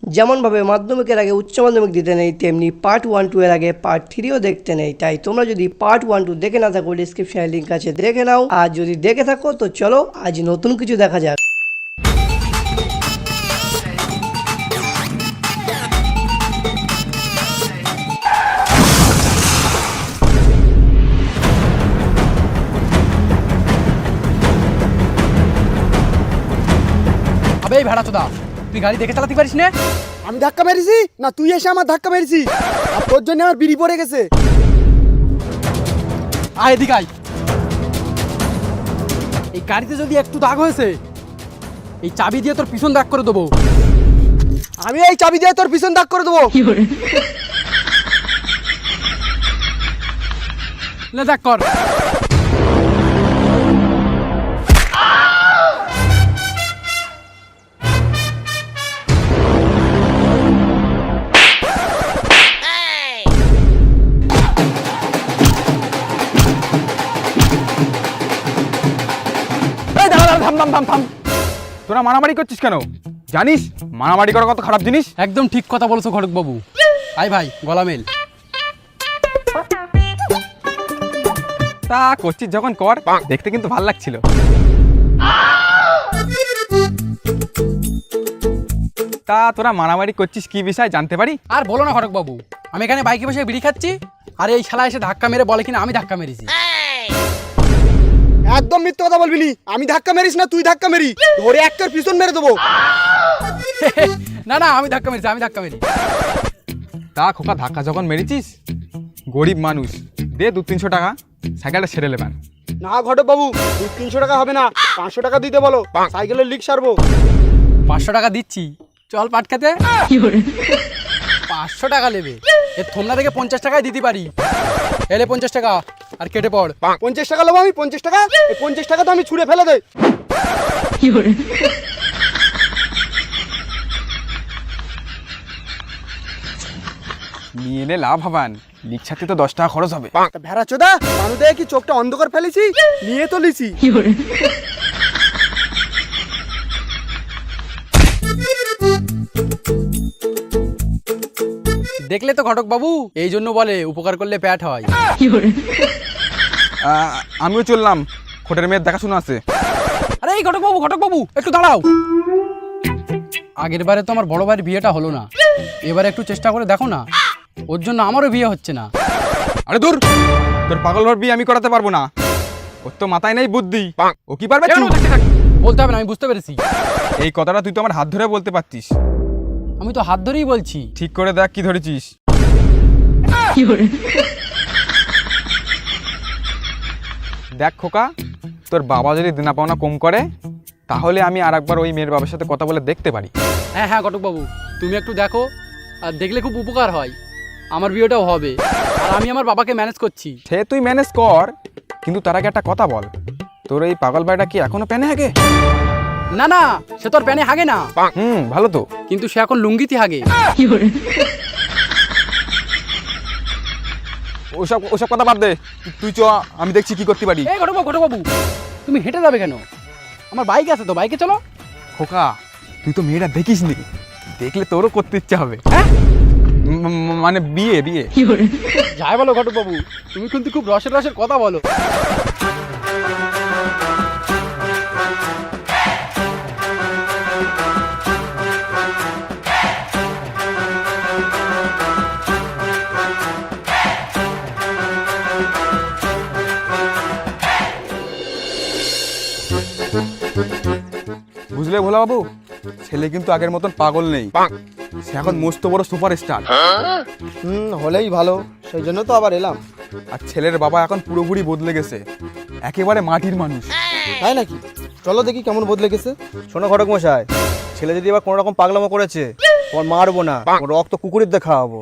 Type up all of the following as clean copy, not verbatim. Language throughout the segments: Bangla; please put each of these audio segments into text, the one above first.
যেমনভাবে মাধ্যমিকের আগে উচ্চ মাধ্যমিক দিতে নেই, তেমনি পার্ট 1-2 এর আগে পার্ট 3ও দেখতে নেই। তাই তোমরা যদি পার্ট 1-2 দেখে না থাকো, ডিসক্রিপশনে লিঙ্ক আছে, দেখে নাও। আর যদি দেখে থাকো তো চলো আজ নতুন কিছু দেখা যাক। আবে এই ভাড়াচোদা, তুই গাড়ি দেখে চালাতে পারিস না? আমি ধাক্কা মেরেছি না তুই এসে আমার ধাক্কা মেরেছি? আর তোর জন্য আমার বিড়ি পড়ে গেছে। আয় এদিকে আয়। এই গাড়িতে যদি একটু দাগ হয়েছে, এই চাবি দিয়ে তোর পিছন দাগ করে দেবো। আমি এই চাবি দিয়ে তোর পিছন দাগ করে দেবো। লে দাগ কর। থাম। তোরা মারামারি করছিস কেন? জানিস মারামারি করা কত খারাপ জিনিস? একদম ঠিক কথা বলছো ঘটক বাবু। আয় ভাই গলা মেল। তা করছিস যখন কর, দেখতে কিন্তু ভালো লাগছিল। তা তোরা মারামারি করছিস কি বিষয় জানতে পারি? আর বলো না ঘটক বাবু, আমি এখানে বাইকে বসে বিড়ি খাচ্ছি, আর এই শালা এসে ধাক্কা মেরে বলে কিনা আমি ধাক্কা মেরেছি। একদম মিথ্যে কথা বলবি নি। আমি ধাক্কা মেরিস না তুই ধাক্কা মেরি, ধরে একটার পিছন মেরে দেবো। না না, আমি ধাক্কা মেরেছি, আমি ধাক্কা মেরি। তা খোকা ধাক্কা যখন মেরেছিস, গরিব মানুষ, দে 200-300 টাকা, সাইকেলটা ছেড়ে নেবেন। না ঘটক বাবু, 200-300 টাকা হবে না, 500 টাকা দিতে বলো, সাইকেলের লিক সারবো। 500 টাকা দিচ্ছি, চল পাট খেতে। 500 টাকা নেবে? এ তোমরা থেকে 50 টাকায় দিতে পারি। এলে 50 টাকা আর কেটে পড়। 50 টাকা নেবো আমি, 50 টাকা। এই 50 টাকা তো আমি ছুঁড়ে ফেলে দেই। নিয়ে এলে লাভ হবান, লিক ছাড়তে তো 10 টাকা খরচ হবে। ভেড়া চোদা, মানুষ দেখে কি চোখটা অন্ধকার ফেলেছি? নিয়ে তো লিছি। দেখলে তো ঘটক বাবু, এই জন্য বলে উপকার করলে প্যাট হয়। আমিও চললাম, খোটের মেয়ের দেখাশোনা আছে। আরে এই ঘটক বাবু একটু দাঁড়াও। আগের বারে তো আমার বড় ভাইয়ের বিয়েটা হলো না, এবারে একটু চেষ্টা করে দেখো না, ওর জন্য আমারও বিয়ে হচ্ছে না। আরে দূর, তোর পাগল ভার বিয়ে আমি করাতে পারবো না, ওর তো মাথায় নেই বুদ্ধি। ও কি পারবে? বলতে হবে না, আমি বুঝতে পেরেছি। এই কথাটা তুই তো আমার হাত ধরে বলতে পারতিস। আমি তো হাত ধরেই বলছি। ঠিক করে দেখ কি ধরেছিস। দেখ খোকা, তোর বাবা যদি দেনা পাওনা কম করে, তাহলে আমি আর একবার ওই মেয়ের বাবার সাথে কথা বলে দেখতে পারি। হ্যাঁ ঘটক বাবু, তুমি একটু দেখো, আর দেখলে খুব উপকার হয়, আমার বিয়েটাও হবে, আর আমি আমার বাবাকে ম্যানেজ করছি। সে তুই ম্যানেজ কর, কিন্তু তার আগে একটা কথা বল, তোর এই পাগল ভাইটা কি এখনো প্যানে হাগে? না না, সে তোর প্যানে হাগে না। ভালো তো, কিন্তু সে এখন লুঙ্গিতে হাগে। ওসব কথা বাদ দে, তুই চ, আমি দেখছি কি করতে পারি। এই ঘটক বাবু, তুমি হেঁটে যাবে কেন? আমার বাইক আছে তো, বাইকে চলো। খোকা, তুই তো মেয়েটা দেখিস নি, দেখলে তোরও করতে ইচ্ছা হবে। হ্যাঁ মানে বিয়ে। যাই বলো ঘটক বাবু, তুমি কিন্তু খুব রসের কথা বলো। বুঝলে ভোলা বাবু, ছেলে কিন্তু আগের মতন পাগল নেই, সে এখন মস্ত বড় সুপারস্টার। হলেই ভালো, সেই জন্য তো আবার এলাম। আর ছেলের বাবা এখন পুরোপুরি বদলে গেছে, একেবারে মাটির মানুষ। তাই নাকি? চলো দেখি কেমন বদলে গেছে। শোনো ঘটক মশাই, ছেলে যদি এবার কোনো রকম পাগলামো করেছে, তোমার মারবো না, ওর রক্ত কুকুরের দিয়ে খাওয়াবো।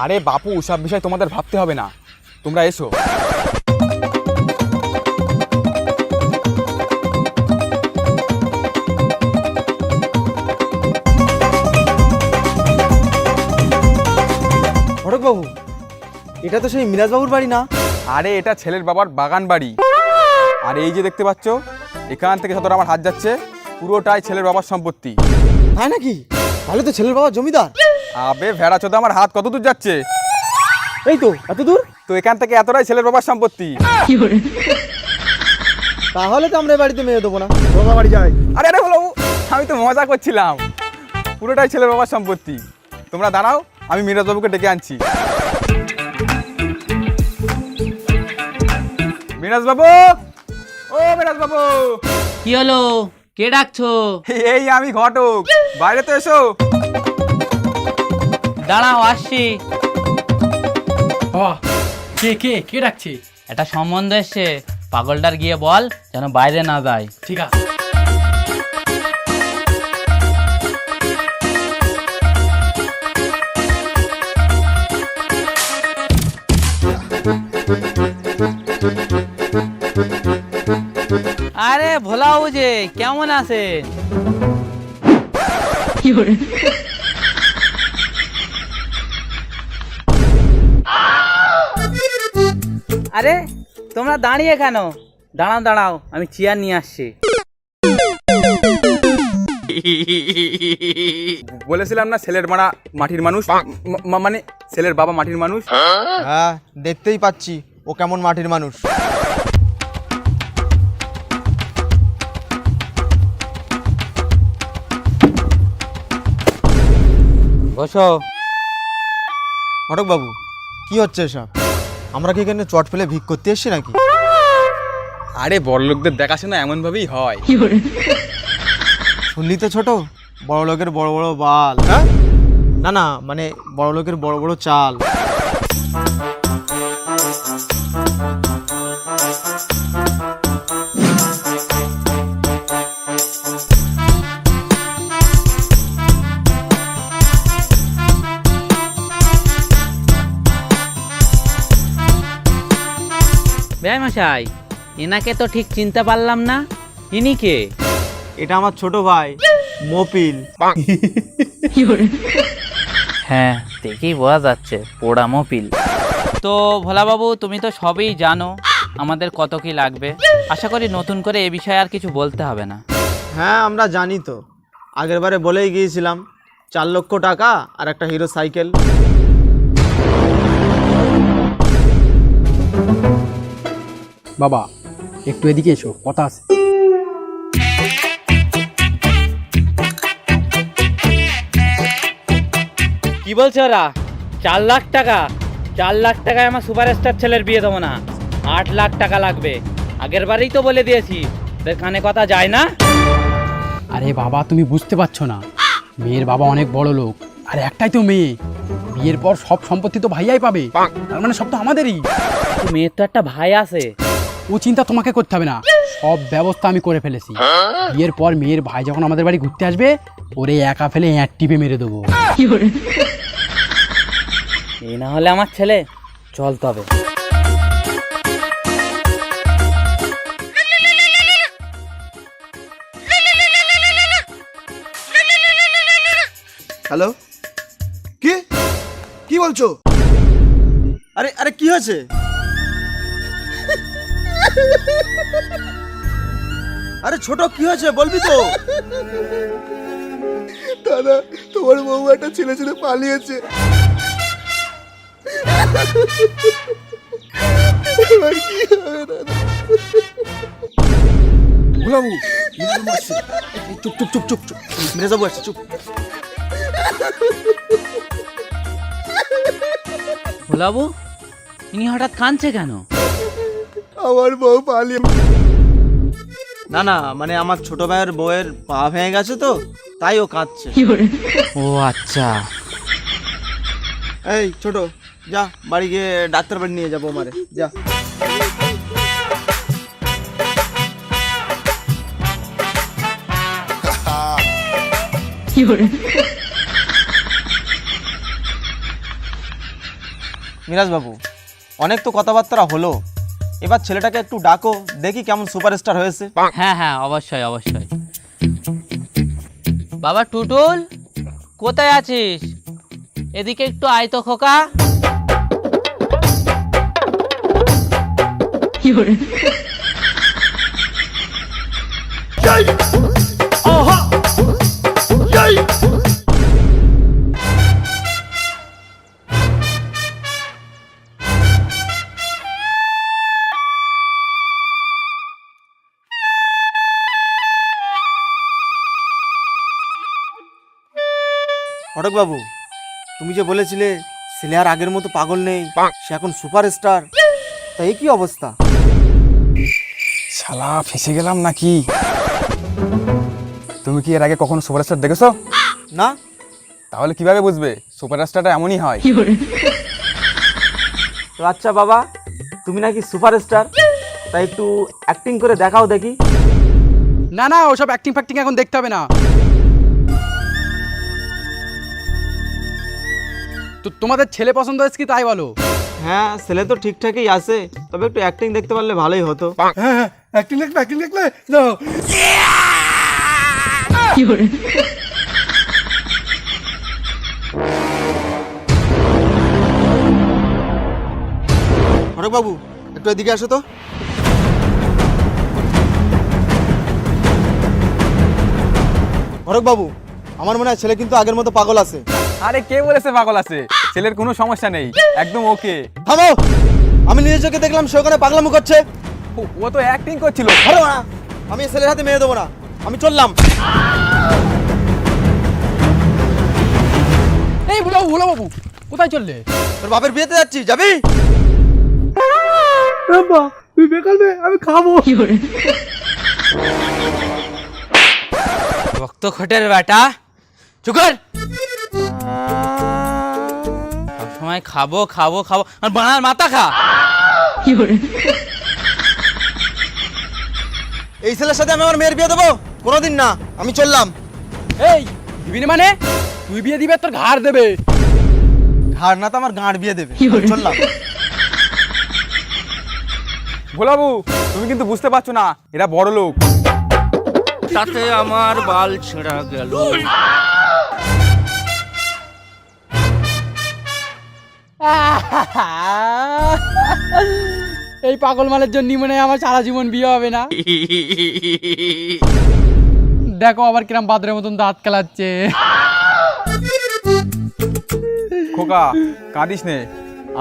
আরে বাপু, সব বিষয় তোমাদের ভাবতে হবে না, তোমরা এসো। ঘটক বাবু, এটা তো সেই মিরাজ বাবুর বাড়ি না? আরে এটা ছেলের বাবার বাগান বাড়ি। আর এই যে দেখতে পাচ্ছ, এখান থেকে যতটা আমার হাত যাচ্ছে, পুরোটাই ছেলের বাবার সম্পত্তি। তাই নাকি? তাহলে তো ছেলের বাবা জমিদার। আবে ভেড়া চোদা, আমার হাত কত দূর যাচ্ছে? এই তো এত দূর। তো এখান থেকে এতটাই ছেলের বাবার সম্পত্তি। তাহলে তো আমরা এই বাড়িতে মেয়ে দেবো না, বাবা বাড়ি যাই। আরে আরে বলো, আমি তো মজা করছিলাম। পুরোটাই ছেলের বাবার সম্পত্তি। তোমরা দাঁড়াও, আমি মিরাজবাবুকে ডেকে আনছি। মিরাজবাবু, ও মিরাজবাবু। কি হলো, কে ডাকছো? এই আমি ঘটক, বাইরে তো এসো। দাঁড়াও, আসছি। বাবা, কে কে কে ডাকছে? একটা সম্বন্ধ এসছে, পাগলটার গিয়ে বল যেন বাইরে না যায়। ঠিক আছে। আরে ভোলাও যে, কেমন আছে? আরে তোমরা দাঁড়িয়ে কেন? দাঁড়াও দাঁড়াও, আমি চেয়ার নিয়ে আসছি। বলেছিলাম না ছেলের মারা মাটির মানুষ, মানে ছেলের বাবা মাটির মানুষ। হ্যাঁ, দেখতেই পাচ্ছি ও কেমন মাটির মানুষ। বসো। ঘটক বাবু, কি হচ্ছে এসব? আমরা কি এখানে চট ফেলে ভিক করতে এসছি নাকি? আরে বড় লোকদের দেখাশোনা এমন ভাবেই হয়। শুনলি তো ছোট, বড় লোকের বড় বড় বাল। হ্যাঁ, না না, মানে বড় লোকের বড় বড় চাল। মশাই, এনাকে তো ঠিক চিনতে পারলাম না, ইনি কে? এটা আমার ছোট ভাই মপিল। হ্যাঁ, দেখেই বোঝা যাচ্ছে পোড়া মপিল। তো ভোলাবাবু, তুমি তো সবই জানো আমাদের কত কি লাগবে। আশা করি নতুন করে এ বিষয়ে আর কিছু বলতে হবে না। হ্যাঁ, আমরা জানি তো, আগের বারে বলেই গিয়েছিলাম 4 লক্ষ টাকা আর একটা হিরো সাইকেল। বাবা, একটু এদিকে এসো, কথা আছে। কি বলছো ওরা? 4 লাখ টাকা? 4 লাখ টাকায় আমার সুপারস্টার ছেলের বিয়ে দেবো না, 8 লাখ টাকা লাগবে। আগের বারেই তো বলে দিয়েছি, ওদের কানে কথা যায় না। আরে বাবা, তুমি বুঝতে পারছো না, মেয়ের বাবা অনেক বড় লোক, আর একটাই তো মেয়ে। বিয়ের পর সব সম্পত্তি তো ভাইয়াই পাবে, তার মানে সব তো আমাদেরই। মেয়ের তো একটা ভাই আছে। ও চিন্তা তোমাকে করতে হবে না, সব ব্যবস্থা আমি করে ফেলেছি। বিয়ের পর মেয়ের ভাই যখন আমাদের বাড়ি ঘুরতে আসবে, ওরে একা ফেলে এঁট টিপে মেরে দেবো। এই না হলে আমার ছেলে চল তবে। হ্যালো, কি কি বলছো? আরে আরে, কি হয়েছে? আরে ছোট, কি হয়েছে বলবি তো? দাদা, তোমার বউ একটা ছেলে ছেলে পালিয়েছে। এবার কি হবে দাদা? ভোলাবু, চুপ চুপ চুপ চুপ চুপ, মেরে যাবো, আসছে, চুপ। ভোলাবু, ইনি হঠাৎ কাঁদছে কেন? আমার বউ পালিয়ে। না না, মানে আমার ছোট ভাইয়ের বউয়ের পা ভেঙে গেছে তো, তাই ও কাঁদছে। ও আচ্ছা। এই ছোট, যা বাড়ি গিয়ে ডাক্তার বাড়ি নিয়ে যাবো মারে, যা। মিরাজ বাবু, অনেক তো কথাবার্তা হলো, এবার ছেলেটাকে একটু ডাকো, দেখি কেমন সুপারস্টার হয়েছে। হ্যাঁ হ্যাঁ, অবশ্যই অবশ্যই। বাবা টুটুল, কোথায় আছিস? এদিকে একটু আয় তো খোকা। ও ঘটক বাবু, তুমি যে বলেছিলে ছেলে আর আগের মতো পাগল নেই, সে এখন সুপারস্টার, তা এই কি অবস্থা? শালা ফেসে গেলাম নাকি? তুমি কি এর আগে কখনো সুপারস্টার দেখেছো? না। তাহলে কিভাবে বুঝবে সুপারস্টারটা এমনই হয়? তো আচ্ছা বাবা, তুমি নাকি সুপারস্টার, তাই একটু অ্যাক্টিং করে দেখাও দেখি। না না, ওসব অ্যাক্টিং ফ্যাক্টিং এখন দেখতে হবে না। তো তোমাদের ছেলে পছন্দ হয়েছে কি তাই বলো? হ্যাঁ, ছেলে তো ঠিকঠাকই আছে, তবে একটু অ্যাক্টিং দেখতে পারলে ভালোই হতো। অ্যাক্টিং দেখলে যাও। ঘটক বাবু, একটু এদিকে আসো তো। ঘটক বাবু, আমার মনে হয় ছেলে কিন্তু আগের মতো পাগল আছে। আরে কে বলেছে পাগল আছে? ছেলের কোনো সমস্যা নেই, একদম ওকে। থামো, আমি নিজের চোখে দেখলাম সে ওখানে পাগলামো করছে। ও তো অ্যাক্টিং করছিল। ধরো না, আমি এই ছেলের হাতে মেয়ে দেবো না, আমি চললাম। এই ভোলা বাবু, কোথায় চললে? তোর বাপের বিয়েতে যাচ্ছি, যাবি? তুই বেকাল বে, আমি খাবো। রক্ত খটের বেটা, চুকার। সবসময় খাবো খাবো খাবো, আর বানার মাথা খা। এই ছেলের সাথে আমি আমার মেয়ের বিয়ে দেবো? কোনোদিন না, আমি চললাম। এই দিবি না মানে? তুই বিয়ে দিবে, তোর ঘাড় দেবে। ঘাড় না তো আমার গাঁড় বিয়ে দেবে, আমি চললাম। ভোলাবু, তুমি কিন্তু বুঝতে পারছো না, এরা বড় লোক। তাতে আমার বাল ছেঁড়া গেল। এই পাগল মালের জন্য মনে হয় আমার সারা জীবন বিয়ে হবে না। দেখো আবার কিরম বাদরের মতন দাঁত কেলাচ্ছে। খোকা, কাঁদিস নে,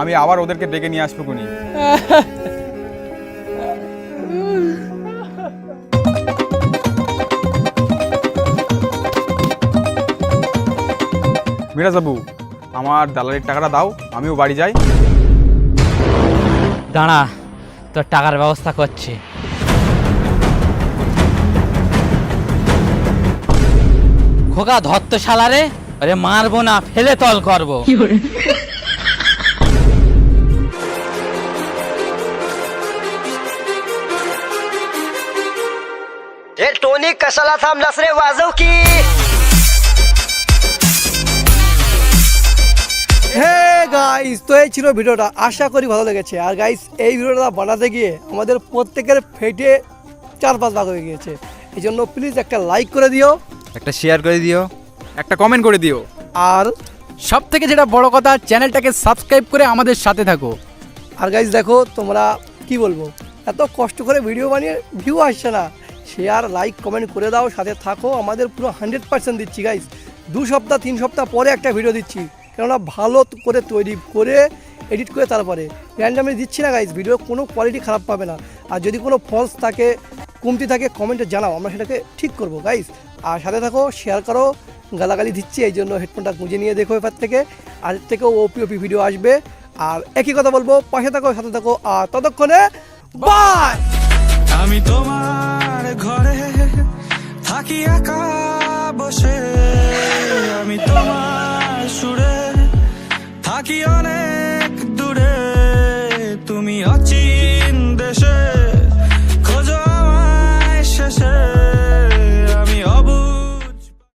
আমি আবার ওদেরকে ডেকে নিয়ে আসবো কোনি। মিরাজ বাবু, আমার দালালির টাকাটা দাও, আমিও বাড়ি যাই। দাঁড়া, তোর টাকার ব্যবস্থা করছি। খোকা ধর তো শালারে, আরে মারবো না, ফেলে তল করবো। हे टोनी कशाला थांबलास रे, वाजव की। হে গাইস, তো এই ছিল ভিডিওটা, আশা করি ভালো লেগেছে। আর গাইস, এই ভিডিওটা বানাতে গিয়ে আমাদের প্রত্যেকের ফেটে 4-5 ভাগ হয়ে গিয়েছে। এই জন্য প্লিজ একটা লাইক করে দিও, একটা শেয়ার করে দিও, একটা কমেন্ট করে দিও, আর সব থেকে যেটা বড় কথা, চ্যানেলটাকে সাবস্ক্রাইব করে আমাদের সাথে থাকো। আর গাইস দেখো, তোমরা কি বলবো, এত কষ্ট করে ভিডিও বানিয়ে ভিউ আসছে না, শেয়ার লাইক কমেন্ট করে দাও, সাথে থাকো। আমাদের পুরো 100% দিচ্ছি গাইস। 2 সপ্তাহ 3 সপ্তাহ পরে একটা ভিডিও দিচ্ছি, কেননা ভালো করে তৈরি করে এডিট করে তারপরে র্যান্ডামলি দিচ্ছি না গাইস। ভিডিও কোনো কোয়ালিটি খারাপ পাবে না। আর যদি কোনো ফলস থাকে, কমতি থাকে, কমেন্টে জানাও, আমরা সেটাকে ঠিক করব গাইস। আর সাথে থাকো, শেয়ার করো। গালাগালি দিচ্ছি, এই জন্য হেডফোনটা গুঁজে নিয়ে দেখো এবার থেকে। আর এর থেকেও ওপি ভিডিও আসবে। আর একই কথা বলবো, পাশে থাকো, সাথে থাকো। আর ততক্ষণে বাই। আমি তোমার ঘরে থাকি একা বসে, আমি তোমার সুরে থাকি অনেক দূরে, তুমি অচি